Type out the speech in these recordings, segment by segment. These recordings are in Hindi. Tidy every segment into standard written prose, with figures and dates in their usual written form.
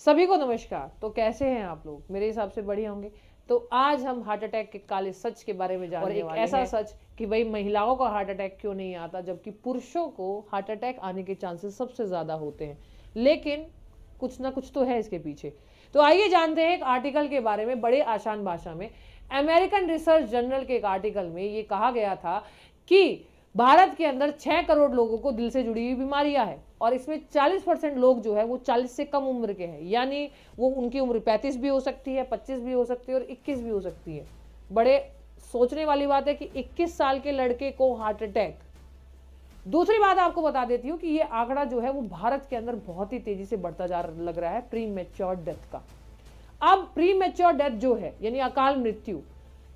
सभी को नमस्कार। तो कैसे हैं आप लोग? मेरे हिसाब से बढ़िया होंगे। तो आज हम हार्ट अटैक के काले सच के बारे में जानने वाले हैं। ऐसा सच कि भाई महिलाओं को हार्ट अटैक क्यों नहीं आता, जबकि पुरुषों को हार्ट अटैक आने के चांसेस सबसे ज़्यादा होते हैं। लेकिन कुछ ना कुछ तो है इसके पीछे। तो आइए जानते हैं एक आर्टिकल के बारे में बड़े आसान भाषा में। अमेरिकन रिसर्च जर्नल के एक आर्टिकल में ये कहा गया था कि भारत के अंदर 6 करोड़ लोगों को दिल से जुड़ी हुई बीमारियां हैं और इसमें 40% लोग जो है वो 40 से कम उम्र के हैं, यानी वो उनकी उम्र 35 भी हो सकती है, 25 भी हो सकती है और 21 भी हो सकती है। बड़े सोचने वाली बात है कि 21 साल के लड़के को हार्ट अटैक। दूसरी बात आपको बता देती हूँ कि ये आंकड़ा जो है वो भारत के अंदर बहुत ही तेजी से बढ़ता जा लग रहा है प्री मैच्योर डेथ का। अब प्री मैच्योर डेथ जो है यानी अकाल मृत्यु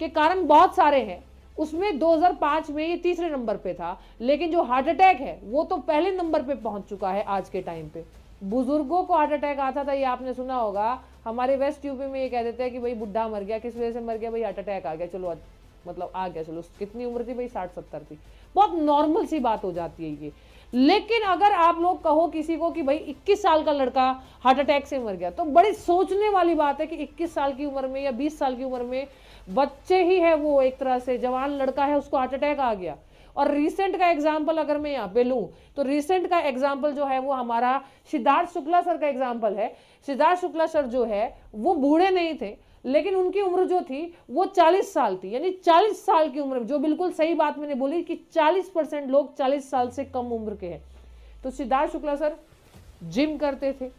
के कारण बहुत सारे हैं। उसमें 2005 में ये तीसरे नंबर पे था, लेकिन जो हार्ट अटैक है वो तो पहले नंबर पे पहुंच चुका है आज के टाइम पे। बुजुर्गों को हार्ट अटैक आता था, ये आपने सुना होगा। हमारे वेस्ट यूपी में ये कह देते हैं कि भाई बुढ़ा मर गया, किस वजह से मर गया? भाई हार्ट अटैक आ गया। चलो मतलब आ गया, चलो कितनी उम्र थी भाई? 60-70 थी। बहुत नॉर्मल सी बात हो जाती है ये। लेकिन अगर आप लोग कहो किसी को कि भाई 21 साल का लड़का हार्ट अटैक से मर गया, तो बड़ी सोचने वाली बात है कि 21 साल की उम्र में या 20 साल की उम्र में बच्चे ही है, वो एक तरह से जवान लड़का है, उसको हार्ट अटैक आ गया। और रिसेंट का एग्जाम्पल अगर मैं यहाँ पे लूं तो रिसेंट का एग्जाम्पल जो है वो हमारा सिद्धार्थ शुक्ला सर का एग्जाम्पल है। सिद्धार्थ शुक्ला सर जो है वो बूढ़े नहीं थे, लेकिन उनकी उम्र जो थी वो 40 साल थी, यानी 40 साल की उम्र, जो बिल्कुल सही बात मैंने बोली कि 40% लोग 40 साल से कम उम्र के हैं। तो सिद्धार्थ शुक्ला सर जिम करते थे,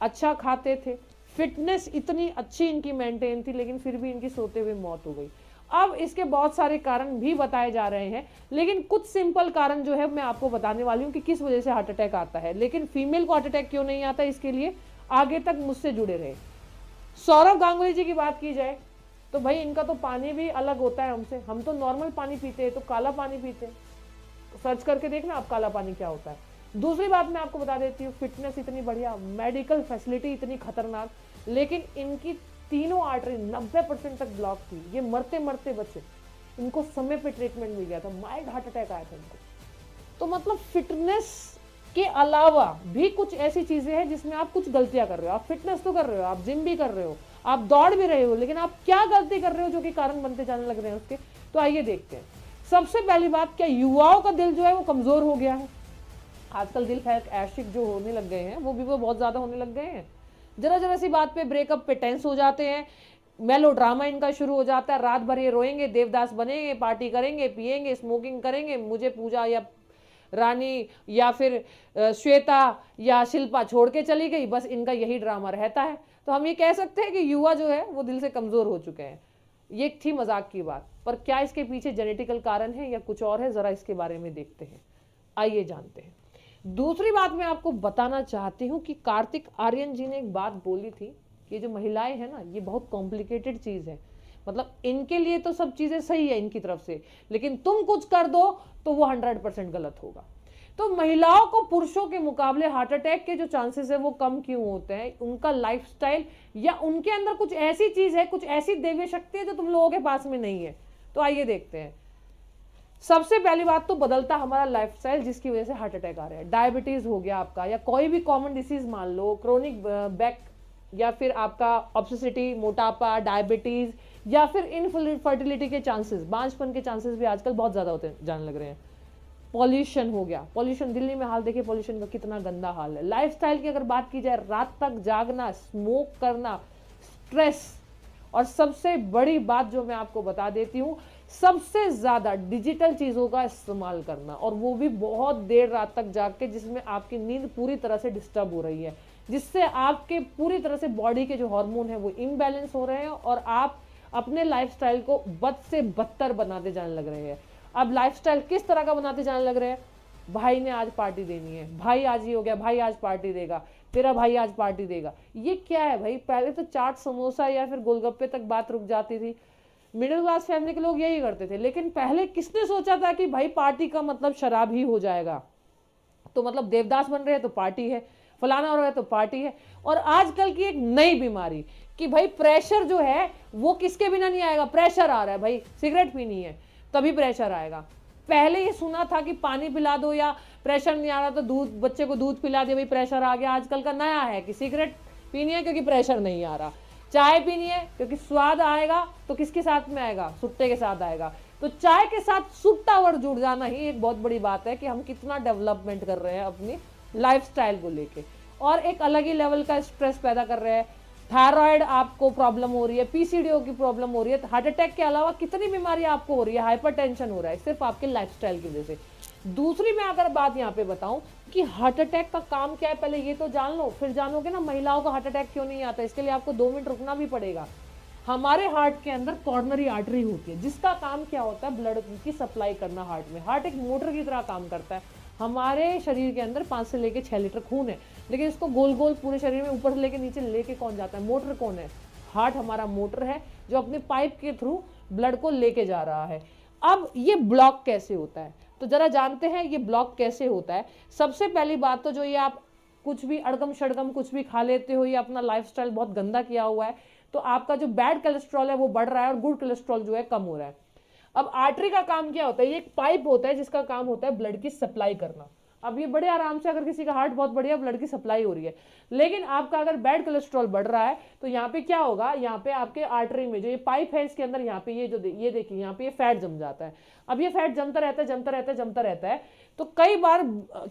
अच्छा खाते थे, फिटनेस इतनी अच्छी इनकी मेंटेन थी, लेकिन फिर भी इनकी सोते हुए मौत हो गई। अब इसके बहुत सारे कारण भी बताए जा रहे हैं, लेकिन कुछ सिंपल कारण जो है मैं आपको बताने वाली हूँ कि किस वजह से हार्ट अटैक आता है। लेकिन फीमेल को हार्ट अटैक क्यों नहीं आता, इसके लिए आगे तक मुझसे जुड़े रहे। सौरव गांगुली जी की बात की जाए तो भाई इनका तो पानी भी अलग होता है हमसे। हम तो नॉर्मल पानी पीते हैं, तो काला पानी पीते हैं। सर्च करके देखना आप काला पानी क्या होता है। दूसरी बात मैं आपको बता देती हूँ, फिटनेस इतनी बढ़िया, मेडिकल फैसिलिटी इतनी खतरनाक, लेकिन इनकी तीनों आर्टरी 90% तक ब्लॉक थी। ये मरते मरते बचे, इनको समय पे ट्रीटमेंट मिल गया था, माइल्ड हार्ट अटैक आया था इनको। तो मतलब फिटनेस के अलावा भी कुछ ऐसी चीजें हैं जिसमें आप कुछ गलतियां कर रहे हो। आप फिटनेस तो कर रहे हो, आप जिम भी कर रहे हो, आप दौड़ भी रहे हो, लेकिन आप क्या गलती कर रहे हो जो कि कारण बनते जाने लग रहे हैं उसके। तो आइए देखते हैं। सबसे पहली बात, क्या युवाओं का दिल जो है वो कमजोर हो गया है? आजकल दिल फैक आशिक जो होने लग गए हैं वो भी वो बहुत ज्यादा होने लग गए हैं। जरा जरा सी बात पे ब्रेकअप पे टेंस हो जाते हैं, मेलो ड्रामा इनका शुरू हो जाता है। रात भर ये रोएंगे, देवदास बनेंगे, पार्टी करेंगे, पिएंगे, स्मोकिंग करेंगे, मुझे पूजा या रानी या फिर श्वेता या शिल्पा छोड़ के चली गई, बस इनका यही ड्रामा रहता है। तो हम ये कह सकते हैं कि युवा जो है वो दिल से कमजोर हो चुके हैं। ये थी मजाक की बात, पर क्या इसके पीछे जेनेटिकल कारण है या कुछ और है, जरा इसके बारे में देखते हैं। आइए जानते हैं। दूसरी बात मैं आपको बताना चाहती हूँ कि कार्तिक आर्यन जी ने एक बात बोली थी कि जो महिलाएं हैं ना, ये बहुत कॉम्प्लिकेटेड चीज है। मतलब इनके लिए तो सब चीजें सही है इनकी तरफ से, लेकिन तुम कुछ कर दो तो वो 100% गलत होगा। तो महिलाओं को पुरुषों के मुकाबले हार्ट अटैक के जो चांसेस है वो कम क्यों होते हैं? उनका लाइफस्टाइल या उनके अंदर कुछ ऐसी चीज है, कुछ ऐसी दैवीय शक्ति है जो तुम लोगों के पास में नहीं है। तो आइए देखते हैं। सबसे पहली बात तो बदलता हमारा लाइफस्टाइल, जिसकी वजह से हार्ट अटैक आ रहा है। डायबिटीज हो गया आपका, या कोई भी कॉमन डिसीज मान लो, क्रोनिक बैक, या फिर आपका ऑब्सेसिटी, मोटापा, डायबिटीज, या फिर इनफर्टिलिटी के चांसेस, बांझपन के चांसेस भी आजकल बहुत ज्यादा होते जाने लग रहे हैं। पॉल्यूशन हो गया, पॉल्यूशन, दिल्ली में हाल देखिए पॉल्यूशन का कितना गंदा हाल है। लाइफस्टाइल की अगर बात की जाए, रात तक जागना, स्मोक करना, स्ट्रेस, और सबसे बड़ी बात जो मैं आपको बता देती हूँ, सबसे ज्यादा डिजिटल चीजों का इस्तेमाल करना, और वो भी बहुत देर रात तक जाग के, जिसमें आपकी नींद पूरी तरह से डिस्टर्ब हो रही है, जिससे आपके पूरी तरह से बॉडी के जो हार्मोन है वो इम्बैलेंस हो रहे हैं और आप अपने लाइफस्टाइल को बद से बदतर बनाते जाने लग रहे हैं। अब लाइफस्टाइल किस तरह का बनाते जाने लग रहे हैं? भाई ने आज पार्टी देनी है, भाई आज ये हो गया, भाई आज पार्टी देगा, तेरा भाई आज पार्टी देगा। ये क्या है भाई? पहले तो चाट, समोसा या फिर गोलगप्पे तक बात रुक जाती थी। मिडिल क्लास फैमिली के लोग यही करते थे, लेकिन पहले किसने सोचा था कि भाई पार्टी का मतलब शराब ही हो जाएगा? तो मतलब देवदास बन रहे हैं तो पार्टी है, फलाना हो रहा है तो पार्टी है। और आजकल की एक नई बीमारी कि भाई प्रेशर जो है वो किसके बिना नहीं आएगा? प्रेशर आ रहा है भाई, सिगरेट पीनी है तभी प्रेशर आएगा। पहले ये सुना था कि पानी पिला दो, या प्रेशर नहीं आ रहा तो दूध, बच्चे को दूध पिला दे, भाई प्रेशर आ गया। आजकल का नया है कि सिगरेट पीनी है क्योंकि प्रेशर नहीं आ रहा, चाय पीनी है क्योंकि स्वाद आएगा, तो किसके साथ में आएगा, सुट्टे के साथ आएगा। तो चाय के साथ सुट्टा वर्ड जुड़ जाना ही एक बहुत बड़ी बात है कि हम कितना डेवलपमेंट कर रहे हैं अपनी लाइफस्टाइल को लेके, और एक अलग ही लेवल का स्ट्रेस पैदा कर रहे हैं। थायराइड आपको प्रॉब्लम हो रही है, पीसीडीओ की प्रॉब्लम हो रही है, हार्ट अटैक के अलावा कितनी बीमारी आपको हो रही है, हाइपरटेंशन हो रहा है, सिर्फ आपके लाइफस्टाइल की वजह से। दूसरी मैं अगर बात यहाँ पे बताऊं कि हार्ट अटैक का काम क्या है, पहले ये तो जान लो, फिर जानोगे ना महिलाओं को हार्ट अटैक क्यों नहीं आता। इसके लिए आपको 2 मिनट रुकना भी पड़ेगा। हमारे हार्ट के अंदर कॉर्नरी आर्टरी होती है, जिसका काम क्या होता है, ब्लड की सप्लाई करना हार्ट में। हार्ट एक मोटर की तरह काम करता है। हमारे शरीर के अंदर 5 से लेके 6 लीटर खून है, लेकिन इसको गोल गोल पूरे शरीर में ऊपर से लेके नीचे लेके कौन जाता है, मोटर कौन है, हार्ट हमारा मोटर है जो अपने पाइप के थ्रू ब्लड को लेके जा रहा है। अब ये ब्लॉक कैसे होता है, तो जरा जानते हैं ये ब्लॉक कैसे होता है। सबसे पहली बात तो जो ये आप कुछ भी अड़गम शड़गम कुछ भी खा लेते हो, या अपना लाइफस्टाइल बहुत गंदा किया हुआ है, तो आपका जो बैड कोलेस्ट्रॉल है वो बढ़ रहा है और गुड कोलेस्ट्रॉल जो है कम हो रहा है। अब आर्टरी का काम क्या होता है, ये एक पाइप होता है जिसका काम होता है ब्लड की सप्लाई करना। अब ये बड़े आराम से, अगर किसी का हार्ट बहुत बढ़िया, ब्लड की सप्लाई हो रही है, लेकिन आपका अगर बैड कोलेस्ट्रॉल बढ़ रहा है तो यहाँ पे क्या होगा, यहाँ पे आपके आर्टरी में जो ये पाइप है इसके अंदर यहाँ पे ये जो ये देखिए यहाँ पे ये फैट जम जाता है। अब ये फैट जमता रहता है जमता रहता है जमता रहता है, तो कई बार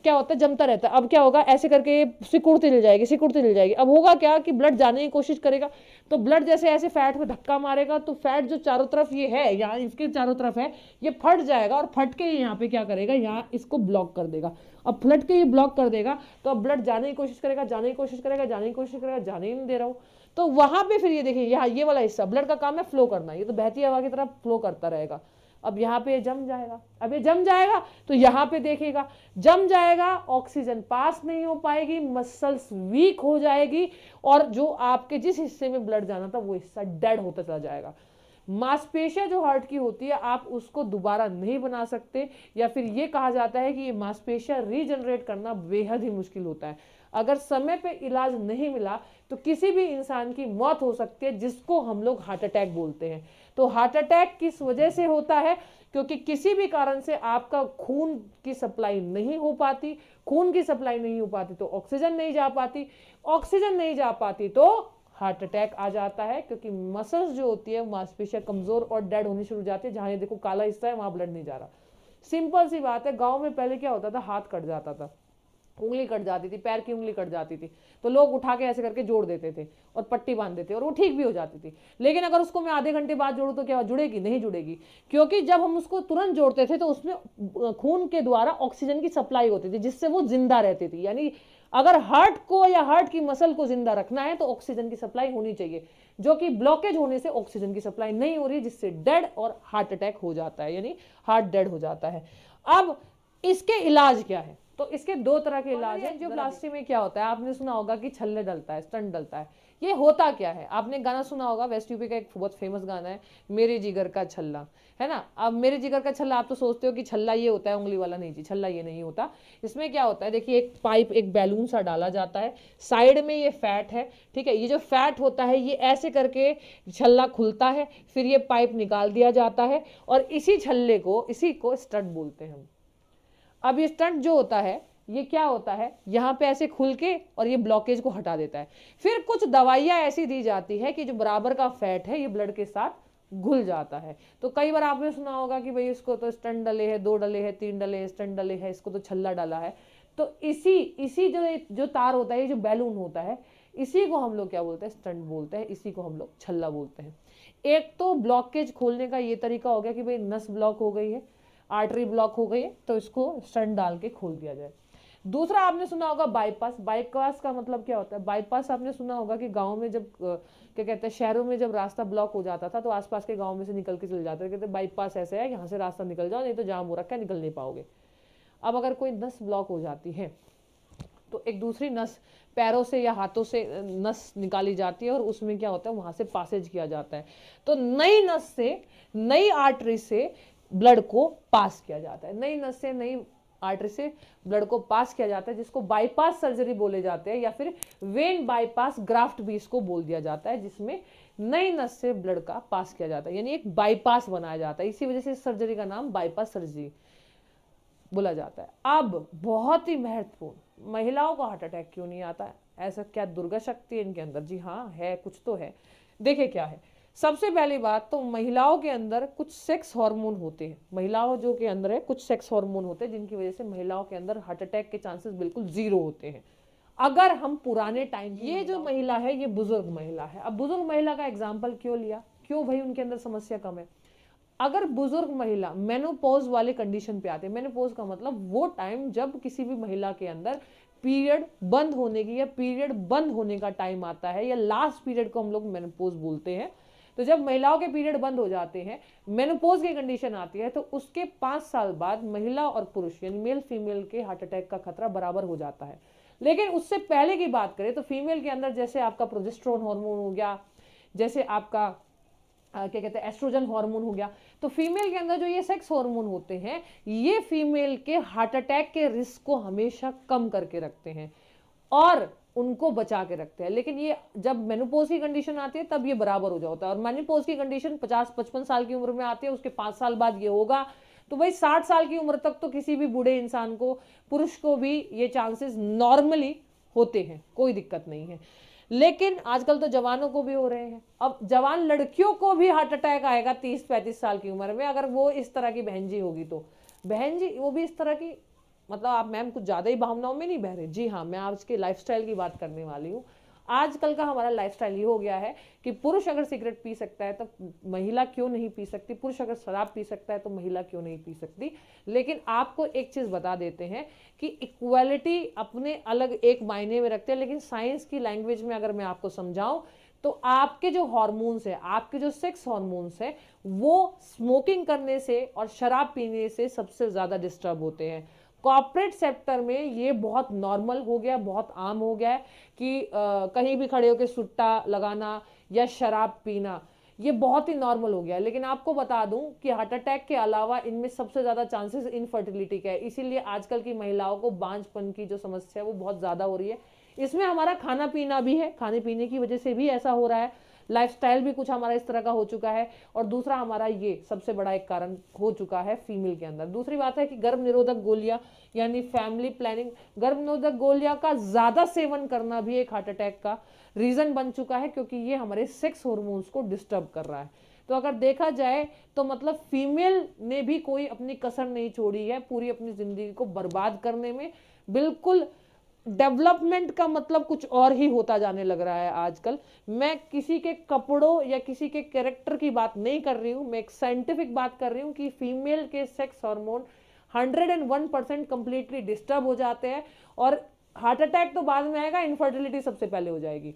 क्या होता है, जमता रहता है। अब क्या होगा, ऐसे करके सिकुड़ती चल जाएगी सिकुड़ती चल जाएगी। अब होगा क्या कि ब्लड जाने की कोशिश करेगा, तो ब्लड जैसे ऐसे फैट में धक्का मारेगा तो फैट जो चारों तरफ ये है, यहाँ इसके चारों तरफ है, ये फट जाएगा और फट के यहाँ पे क्या करेगा, यहाँ इसको ब्लॉक कर देगा। अब फ्लड के ये ब्लॉक कर देगा तो अब ब्लड जाने की कोशिश करेगा जाने की कोशिश करेगा जाने की कोशिश करेगा, जाने ही नहीं दे रहा हूँ। तो वहां पे फिर ये देखिए, यहाँ ये वाला हिस्सा ब्लड का काम है फ्लो करना, ये तो बहती हवा की तरह फ्लो करता रहेगा। अब यहाँ पे जम जाएगा, अब ये जम जाएगा तो यहाँ पे देखिएगा जम जाएगा, ऑक्सीजन पास नहीं हो पाएगी, मसल्स वीक हो जाएगी, और जो आपके जिस हिस्से में ब्लड जाना था वो हिस्सा डेड होता चला जाएगा। मांसपेशियां जो हार्ट की होती है आप उसको दोबारा नहीं बना सकते, या फिर ये कहा जाता है कि ये मांसपेशियां रीजनरेट करना बेहद ही मुश्किल होता है। अगर समय पे इलाज नहीं मिला तो किसी भी इंसान की मौत हो सकती है, जिसको हम लोग हार्ट अटैक बोलते हैं। तो हार्ट अटैक किस वजह से होता है, क्योंकि किसी भी कारण से आपका खून की सप्लाई नहीं हो पाती, खून की सप्लाई नहीं हो पाती तो ऑक्सीजन नहीं जा पाती, ऑक्सीजन नहीं जा पाती तो हार्ट अटैक आ जाता है। क्योंकि मसल्स जो होती है मांसपेशियां कमजोर और डेड होनी शुरू हो जाती है। जहां ये देखो काला हिस्सा है वहां ब्लड नहीं जा रहा। सिंपल सी बात है, गांव में पहले क्या होता था, हाथ कट जाता था, उंगली कट जाती थी, पैर की उंगली कट जाती थी, तो लोग उठा के ऐसे करके जोड़ देते थे और पट्टी बांध देते और वो ठीक भी हो जाती थी। लेकिन अगर उसको मैं आधे घंटे बाद जोड़ूं तो क्या जुड़ेगी, नहीं जुड़ेगी, क्योंकि जब हम उसको तुरंत जोड़ते थे तो उसमें खून के द्वारा ऑक्सीजन की सप्लाई होती थी, जिससे वो जिंदा रहती थी। यानी अगर हार्ट को या हार्ट की मसल को जिंदा रखना है तो ऑक्सीजन की सप्लाई होनी चाहिए, जो कि ब्लॉकेज होने से ऑक्सीजन की सप्लाई नहीं हो रही, जिससे डेड और हार्ट अटैक हो जाता है, यानी हार्ट डेड हो जाता है। अब इसके इलाज क्या है, तो इसके 2 तरह के इलाज है। एंजियोप्लास्टी में क्या होता है, आपने सुना होगा कि छल्ले डलता है, स्टंट डलता है। ये होता क्या है, आपने गाना सुना होगा, वेस्ट यूपी का एक बहुत फेमस गाना है, मेरे जिगर का छल्ला, है ना। अब मेरे जिगर का छल्ला, आप तो सोचते हो कि छल्ला ये होता है उंगली वाला, नहीं जी, छल्ला ये नहीं होता। इसमें क्या होता है, देखिए एक पाइप, एक बैलून सा डाला जाता है, साइड में ये फैट है, ठीक है। ये जो फैट होता है ये ऐसे करके छल्ला खुलता है, फिर ये पाइप निकाल दिया जाता है, और इसी छल्ले को, इसी को स्टंट बोलते हैं हम। अब ये स्टंट जो होता है ये क्या होता है, यहाँ पे ऐसे खुल के और ये ब्लॉकेज को हटा देता है। फिर कुछ दवाइयाँ ऐसी दी जाती है कि जो बराबर का फैट है ये ब्लड के साथ घुल जाता है। तो कई बार आपने सुना होगा कि भाई इसको तो स्टंट डले हैं, 2 डले हैं, 3 डले हैं, स्टंट डले हैं, इसको तो छल्ला डाला है। तो इसी जो तार होता है, ये जो बैलून होता है, इसी को हम लोग क्या बोलते हैं, स्टंट बोलते हैं, इसी को हम लोग छल्ला बोलते हैं। एक तो ब्लॉकेज खोलने का ये तरीका हो गया कि भाई नस ब्लॉक हो गई है, आर्टरी ब्लॉक हो गई है, तो इसको स्टंट डाल के खोल दिया जाए। दूसरा आपने सुना होगा बाईपास। बाईपास का मतलब क्या होता है, बाईपास आपने सुना होगा कि गांव में जब क्या कहते हैं, शहरों में जब रास्ता ब्लॉक हो जाता था तो आसपास के गांव में से निकल के चले जाते थे, कहते बाईपास ऐसे है, यहाँ से रास्ता निकल जाओ, नहीं तो जाम हो रखा है, निकल नहीं पाओगे। अब अगर कोई नस ब्लॉक हो जाती है तो एक दूसरी नस पैरों से या हाथों से नस निकाली जाती है और उसमें क्या होता है, वहां से पासेज किया जाता है। तो नई नस से, नई आर्टरी से ब्लड को पास किया जाता है, नई नस से नई आर्टरी से ब्लड को पास किया जाता है, जिसको बाईपास सर्जरी बोले जाते हैं, या फिर वेन बाईपास ग्राफ्ट भी इसको बोल दिया जाता है, जिसमें नई नस से ब्लड का पास किया जाता है, यानी एक बाईपास बनाया जाता है। इसी वजह से इस सर्जरी का नाम बाईपास सर्जरी बोला जाता है। अब बहुत ही महत्वपूर्ण, महिलाओं को हार्ट अटैक क्यों नहीं आता है, ऐसा क्या दुर्गा शक्ति है इनके अंदर? जी हाँ है, कुछ तो है। देखिए क्या है, सबसे पहली बात तो महिलाओं के अंदर कुछ सेक्स हार्मोन होते हैं, महिलाओं जो के अंदर है कुछ सेक्स हार्मोन होते हैं जिनकी वजह से महिलाओं के अंदर हार्ट अटैक के चांसेस बिल्कुल जीरो होते हैं। अगर हम पुराने टाइम, ये जो महिला है ये बुजुर्ग महिला है। अब बुजुर्ग महिला का एग्जाम्पल क्यों लिया, क्यों भाई उनके अंदर समस्या कम है? अगर बुजुर्ग महिला मेनोपॉज वाले कंडीशन पे आते हैं, मेनोपॉज का मतलब वो टाइम जब किसी भी महिला के अंदर पीरियड बंद होने की या पीरियड बंद होने का टाइम आता है, या लास्ट पीरियड को हम लोग मेनोपॉज बोलते हैं। तो जब महिलाओं के पीरियड बंद हो जाते हैं, मेनोपॉज की कंडीशन आती है, तो उसके 5 साल बाद महिला और पुरुष यानी मेल फीमेल के हार्ट अटैक का खतरा बराबर हो जाता है। लेकिन उससे पहले की बात करें तो फीमेल के अंदर जैसे आपका प्रोजेस्टेरोन हार्मोन हो गया, जैसे आपका क्या कहते हैं एस्ट्रोजन हार्मोन हो गया, तो फीमेल के अंदर जो ये सेक्स हार्मोन होते हैं ये फीमेल के हार्ट अटैक के रिस्क को हमेशा कम करके रखते हैं और उनको बचा के रखते हैं। लेकिन ये जब मेनोपॉज की कंडीशन आती है तब ये बराबर हो जाता है, और मेनोपॉज की कंडीशन 50-55 साल की उम्र में आती है, उसके 5 साल बाद ये होगा। तो भाई 60 साल की उम्र तक तो किसी भी बूढ़े इंसान को, पुरुष को भी ये चांसेस नॉर्मली होते हैं, कोई दिक्कत नहीं है। लेकिन आजकल तो जवानों को भी हो रहे हैं। अब जवान लड़कियों को भी हार्ट अटैक आएगा 30-35 साल की उम्र में, अगर वो इस तरह की बहन जी होगी तो। बहन जी वो भी इस तरह की, मतलब आप मैम कुछ ज़्यादा ही भावनाओं में नहीं बह रहे? जी हाँ, मैं आज के लाइफस्टाइल की बात करने वाली हूँ। आजकल का हमारा लाइफस्टाइल ये हो गया है कि पुरुष अगर सिगरेट पी सकता है तो महिला क्यों नहीं पी सकती, पुरुष अगर शराब पी सकता है तो महिला क्यों नहीं पी सकती। लेकिन आपको एक चीज़ बता देते हैं कि इक्वालिटी अपने अलग एक मायने में रखते हैं, लेकिन साइंस की लैंग्वेज में अगर मैं आपको समझाऊं तो आपके जो हार्मोन्स है, आपके जो सेक्स हार्मोन्स है, वो स्मोकिंग करने से और शराब पीने से सबसे ज़्यादा डिस्टर्ब होते हैं। कॉर्पोरेट सेक्टर में ये बहुत नॉर्मल हो गया, बहुत आम हो गया है कि कहीं भी खड़े होकर सुट्टा लगाना या शराब पीना, ये बहुत ही नॉर्मल हो गया है। लेकिन आपको बता दूं कि हार्ट अटैक के अलावा इनमें सबसे ज़्यादा चांसेस इनफर्टिलिटी का है, इसीलिए आजकल की महिलाओं को बांझपन की जो समस्या है वो बहुत ज़्यादा हो रही है। इसमें हमारा खाना पीना भी है, खाने पीने की वजह से भी ऐसा हो रहा है, लाइफस्टाइल भी कुछ हमारा इस तरह का हो चुका है, और दूसरा हमारा ये सबसे बड़ा एक कारण हो चुका है फीमेल के अंदर। दूसरी बात है कि गर्भ निरोधक गोलियां यानी फैमिली प्लानिंग, गर्भ निरोधक गोलियां का ज़्यादा सेवन करना भी एक हार्ट अटैक का रीज़न बन चुका है, क्योंकि ये हमारे सेक्स हार्मोन्स को डिस्टर्ब कर रहा है। तो अगर देखा जाए तो मतलब फीमेल ने भी कोई अपनी कसर नहीं छोड़ी है पूरी अपनी ज़िंदगी को बर्बाद करने में। बिल्कुल डेवलपमेंट का मतलब कुछ और ही होता जाने लग रहा है आजकल। मैं किसी के कपड़ों या किसी के कैरेक्टर की बात नहीं कर रही हूँ, मैं एक साइंटिफिक बात कर रही हूँ कि फीमेल के सेक्स हार्मोन 101% कंप्लीटली डिस्टर्ब हो जाते हैं, और हार्ट अटैक तो बाद में आएगा, इनफर्टिलिटी सबसे पहले हो जाएगी।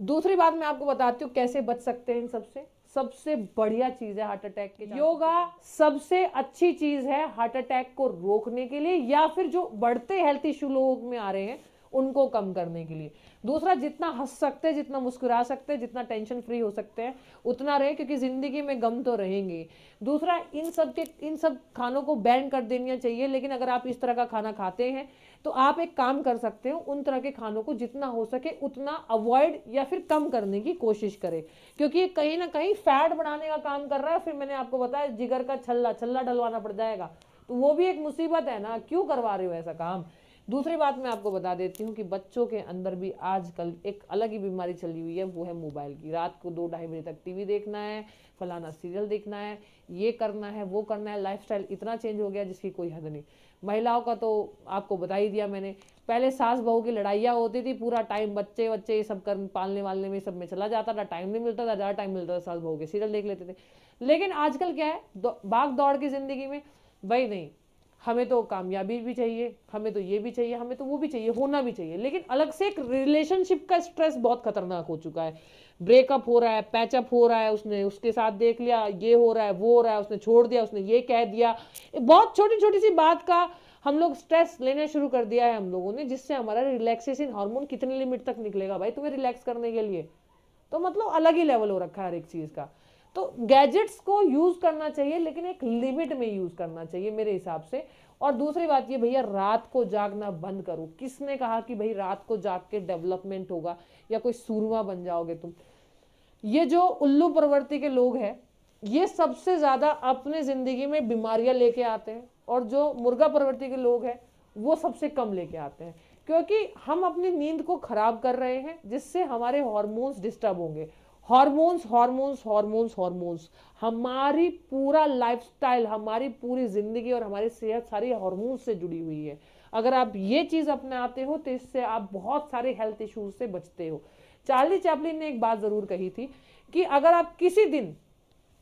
दूसरी बात मैं आपको बताती हूँ कैसे बच सकते हैं इन सबसे। सबसे बढ़िया चीज है हार्ट अटैक के, योगा सबसे अच्छी चीज है हार्ट अटैक को रोकने के लिए, या फिर जो बढ़ते हेल्थ इशू लोगों में आ रहे हैं उनको कम करने के लिए। दूसरा, जितना हंस सकते हैं, जितना मुस्कुरा सकते हैं, जितना टेंशन फ्री हो सकते हैं उतना रहे, क्योंकि जिंदगी में गम तो रहेंगे। दूसरा, इन सब खानों को बैन कर देना चाहिए। लेकिन अगर आप इस तरह का खाना खाते हैं तो आप एक काम कर सकते हो, उन तरह के खानों को जितना हो सके उतना अवॉइड या फिर कम करने की कोशिश करें, क्योंकि ये कहीं ना कहीं फैट बढ़ाने का काम कर रहा है। फिर मैंने आपको बताया जिगर का छल्ला डलवाना पड़ जाएगा, तो वो भी एक मुसीबत है ना, क्यों करवा रहे हो ऐसा काम। दूसरी बात मैं आपको बता देती हूँ कि बच्चों के अंदर भी आजकल एक अलग ही बीमारी चली हुई है, वो है मोबाइल की। रात को 2-2:30 बजे तक टीवी देखना है, फलाना सीरियल देखना है, ये करना है, वो करना है। लाइफस्टाइल इतना चेंज हो गया जिसकी कोई हद नहीं। महिलाओं का तो आपको बता ही दिया मैंने, पहले सास बहू की लड़ाइयाँ होती थी, पूरा टाइम बच्चे ये सब कर पालने वालने में सब में चला जाता था, टाइम नहीं मिलता था, ज़्यादा टाइम मिलता था सास बहू के सीरियल देख लेते थे। लेकिन आजकल क्या है, भाग दौड़ की ज़िंदगी में भाई नहीं, हमें तो कामयाबी भी चाहिए, हमें तो ये भी चाहिए, हमें तो वो भी चाहिए, होना भी चाहिए। लेकिन अलग से एक रिलेशनशिप का स्ट्रेस बहुत खतरनाक हो चुका है। ब्रेकअप हो रहा है, पैचअप हो रहा है, उसने उसके साथ देख लिया, ये हो रहा है, वो हो रहा है, उसने छोड़ दिया, उसने ये कह दिया, बहुत छोटी छोटी सी बात का हम लोग स्ट्रेस लेना शुरू कर दिया है हम लोगों ने, जिससे हमारा रिलैक्सेशन हार्मोन कितनी लिमिट तक निकलेगा भाई तुम्हें रिलैक्स करने के लिए। तो मतलब अलग ही लेवल हो रखा है हर एक चीज़ का। तो गैजेट्स को यूज़ करना चाहिए, लेकिन एक लिमिट में यूज़ करना चाहिए मेरे हिसाब से। और दूसरी बात ये, भैया रात को जागना बंद करो। किसने कहा कि भाई रात को जाग के डेवलपमेंट होगा या कोई सूरमा बन जाओगे तुम। ये जो उल्लू प्रवृत्ति के लोग हैं ये सबसे ज़्यादा अपने ज़िंदगी में बीमारियां लेके आते हैं, और जो मुर्गा प्रवृत्ति के लोग हैं वो सबसे कम लेके आते हैं, क्योंकि हम अपनी नींद को खराब कर रहे हैं, जिससे हमारे हार्मोन्स डिस्टर्ब होंगे। हार्मोन्स हार्मोन्स हार्मोन्स हार्मोन्स, हमारी पूरा लाइफस्टाइल, हमारी पूरी जिंदगी और हमारी सेहत सारी हार्मोन्स से जुड़ी हुई है। अगर आप ये चीज अपनाते हो तो इससे आप बहुत सारे हेल्थ इश्यूज से बचते हो। चार्ली चैपलिन ने एक बात जरूर कही थी कि अगर आप किसी दिन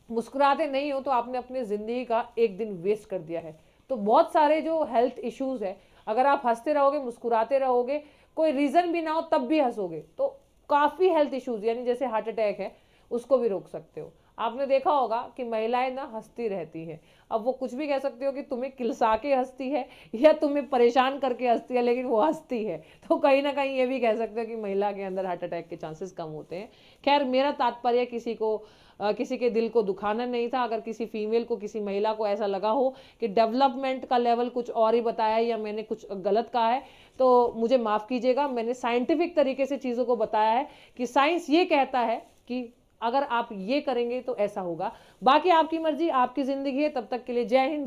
मुस्कुराते नहीं हो तो आपने अपनी जिंदगी का एक दिन वेस्ट कर दिया है। तो बहुत सारे जो हेल्थ इश्यूज है, अगर आप हंसते रहोगे, मुस्कुराते रहोगे, कोई रीजन भी ना हो तब भी हंसोगे, तो काफी हेल्थ इश्यूज यानी जैसे हार्ट अटैक है उसको भी रोक सकते हो। आपने देखा होगा कि महिलाएं ना हंसती रहती हैं। अब वो कुछ भी कह सकती हो कि तुम्हें किलसा के हंसती है या तुम्हें परेशान करके हंसती है, लेकिन वो हंसती है। तो कहीं ना कहीं ये भी कह सकते हो कि महिला के अंदर हार्ट अटैक के चांसेस कम होते हैं। खैर, मेरा तात्पर्य किसी के दिल को दुखाना नहीं था। अगर किसी फीमेल को, किसी महिला को ऐसा लगा हो कि डेवलपमेंट का लेवल कुछ और ही बताया है या मैंने कुछ गलत कहा है, तो मुझे माफ़ कीजिएगा। मैंने साइंटिफिक तरीके से चीज़ों को बताया है कि साइंस ये कहता है कि अगर आप ये करेंगे तो ऐसा होगा। बाकी आपकी मर्जी, आपकी ज़िंदगी है। तब तक के लिए जय हिंद।